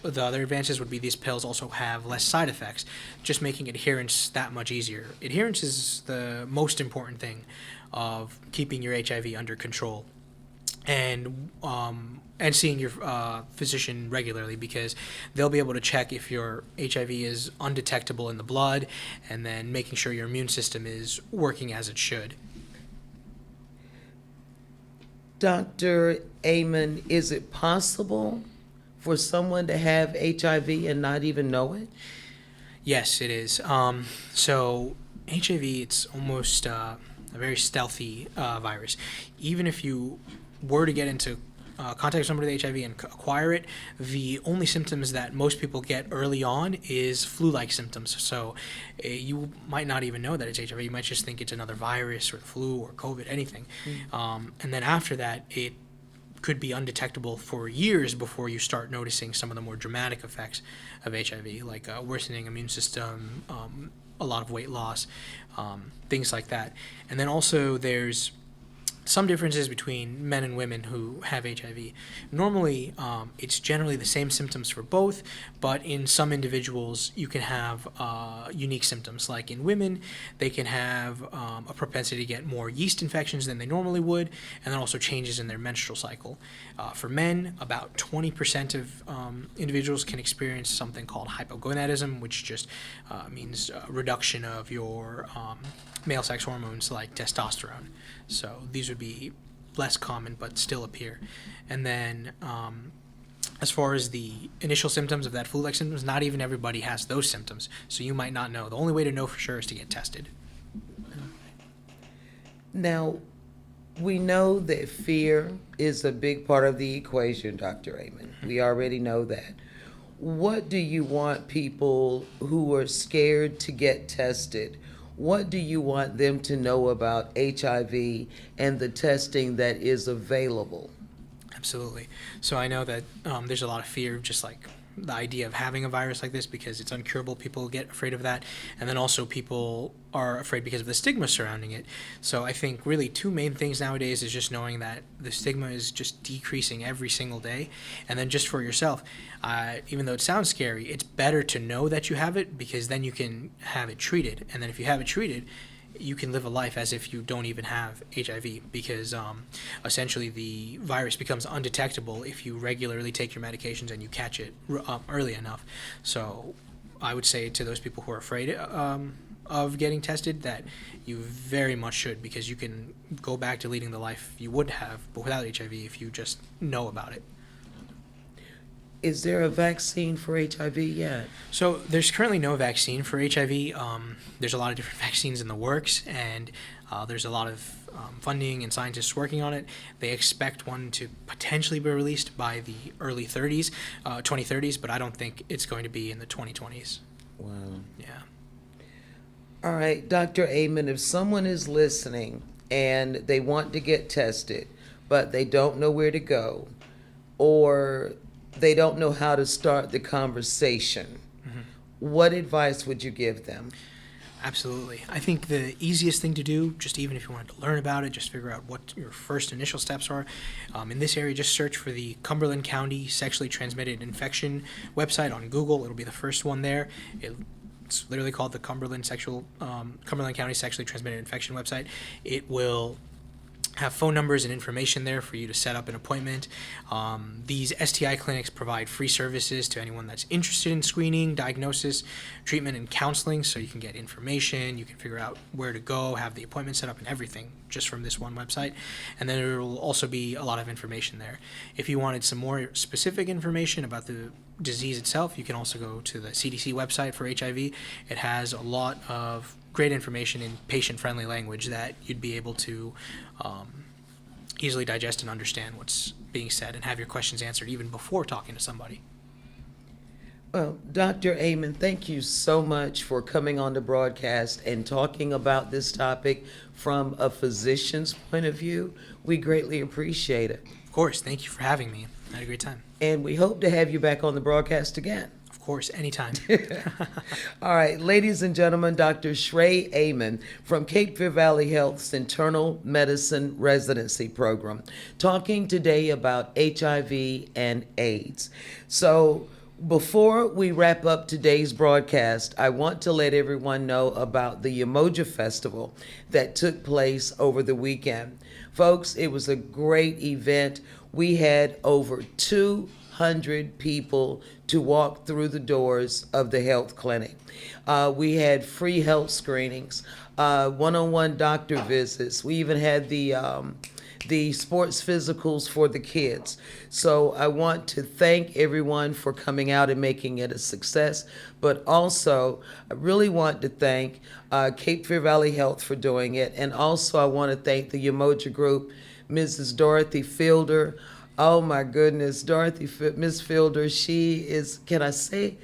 the other advances would be these pills also have less side effects, just making adherence that much easier. Adherence is the most important thing of keeping your HIV under control. And seeing your physician regularly, because they'll be able to check if your HIV is undetectable in the blood, and then making sure your immune system is working as it should. Dr. Amen, is it possible for someone to have HIV and not even know it? Yes, it is. So HIV, it's almost a very stealthy virus. Even if you were to get into contact with somebody with HIV and acquire it, the only symptoms that most people get early on is flu-like symptoms. So you might not even know that it's HIV. You might just think it's another virus or the flu or COVID, anything. And then after that, it could be undetectable for years before you start noticing some of the more dramatic effects of HIV, like worsening immune system, a lot of weight loss, things like that. And then also there's some differences between men and women who have HIV. Normally, it's generally the same symptoms for both, but in some individuals, you can have unique symptoms. Like in women, they can have a propensity to get more yeast infections than they normally would, and then also changes in their menstrual cycle. For men, about 20% of individuals can experience something called hypogonadism, which just means reduction of your male sex hormones like testosterone. So these would be less common but still appear. And then as far as the initial symptoms of that flu-like symptoms, not even everybody has those symptoms. So you might not know. The only way to know for sure is to get tested. Now, we know that fear is a big part of the equation, Dr. Amen. We already know that. What do you want people who are scared to get tested? What do you want them to know about HIV and the testing that is available? Absolutely. So I know that there's a lot of fear, just like the idea of having a virus like this, because it's uncurable. People get afraid of that. And then also people are afraid because of the stigma surrounding it. So I think really two main things nowadays is just knowing that the stigma is just decreasing every single day. And then just for yourself, even though it sounds scary, it's better to know that you have it, because then you can have it treated. And then if you have it treated, you can live a life as if you don't even have HIV, because essentially the virus becomes undetectable if you regularly take your medications and you catch it early enough. So I would say to those people who are afraid of getting tested that you very much should, because you can go back to leading the life you would have but without HIV if you just know about it. Is there a vaccine for HIV yet? So there's currently no vaccine for HIV. There's a lot of different vaccines in the works, and there's a lot of funding and scientists working on it. They expect one to potentially be released by the early 2030s, but I don't think it's going to be in the 2020s. Wow. Yeah. All right, Dr. Amen, if someone is listening and they want to get tested, but they don't know where to go, or they don't know how to start the conversation, what advice would you give them? Absolutely. I think the easiest thing to do, just even if you wanted to learn about it, just figure out what your first initial steps are. In this area, just search for the Cumberland County Sexually Transmitted Infection website on Google. It'll be the first one there. It's literally called the Cumberland County Sexually Transmitted Infection website. It will have phone numbers and information there for you to set up an appointment. These STI clinics provide free services to anyone that's interested in screening, diagnosis, treatment, and counseling, so you can get information, you can figure out where to go, have the appointment set up and everything just from this one website. And then there will also be a lot of information there. If you wanted some more specific information about the disease itself, you can also go to the CDC website for HIV. It has a lot of great information in patient-friendly language that you'd be able to easily digest and understand what's being said and have your questions answered even before talking to somebody. Well, Dr. Amen, thank you so much for coming on the broadcast and talking about this topic from a physician's point of view. We greatly appreciate it. Of course, thank you for having me. I had a great time. And we hope to have you back on the broadcast again. Of course, anytime. All right, ladies and gentlemen, Dr. Shrey Amen from Cape Fear Valley Health's Internal Medicine Residency Program, talking today about HIV and AIDS. So before we wrap up today's broadcast, I want to let everyone know about the Umoja Festival that took place over the weekend. Folks, it was a great event. We had over 200 people to walk through the doors of the health clinic. We had free health screenings, one-on-one doctor visits. We even had the sports physicals for the kids. So I want to thank everyone for coming out and making it a success, but also I really want to thank Cape Fear Valley Health for doing it, and also I want to thank the Umoja Group, Mrs. Dorothy Fielder. Oh my goodness, Miss Fielder, she is, can I say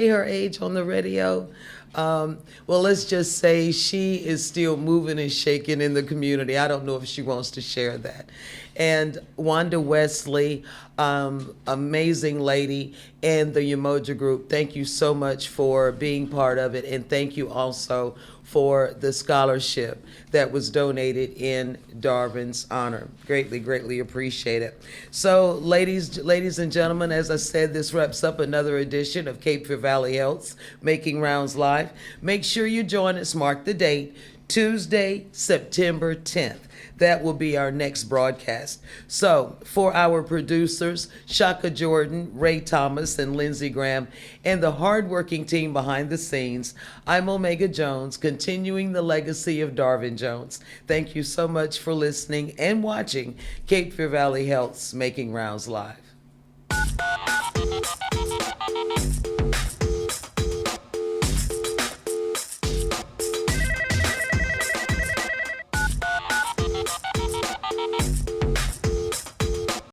her age on the radio? Well, let's just say she is still moving and shaking in the community. I don't know if she wants to share that. And Wanda Wesley, amazing lady, and the Umoja Group, thank you so much for being part of it. And thank you also for the scholarship that was donated in Darvin's honor. Greatly, greatly appreciate it. So, ladies and gentlemen, as I said, this wraps up another edition of Cape Fear Valley Health's Making Rounds Live. Make sure you join us, mark the date, Tuesday, September 10th. That will be our next broadcast. So, for our producers, Shaka Jordan, Ray Thomas, and Lindsey Graham, and the hardworking team behind the scenes, I'm Omega Jones, continuing the legacy of Darvin Jones. Thank you so much for listening and watching Cape Fear Valley Health's Making Rounds Live.